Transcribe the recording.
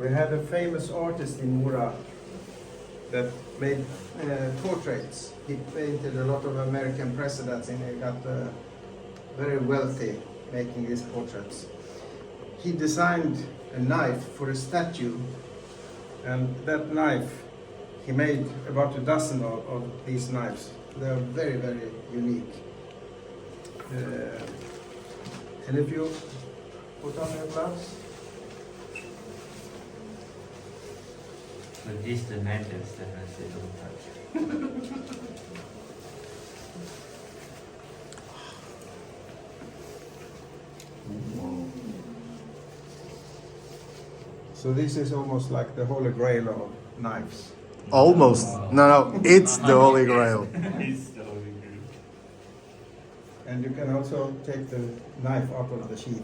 We had a famous artist in Mora that made portraits. He painted a lot of American presidents and he got very wealthy making these portraits. He designed a knife for a statue, and that knife, he made about a dozen of these knives. They are very, very unique. And if you put on your gloves, But this the natives that I say don't touch. so this is almost like the holy grail of knives. Almost. No, it's the Holy Grail. It's the Holy Grail. And you can also take the knife out of the sheath.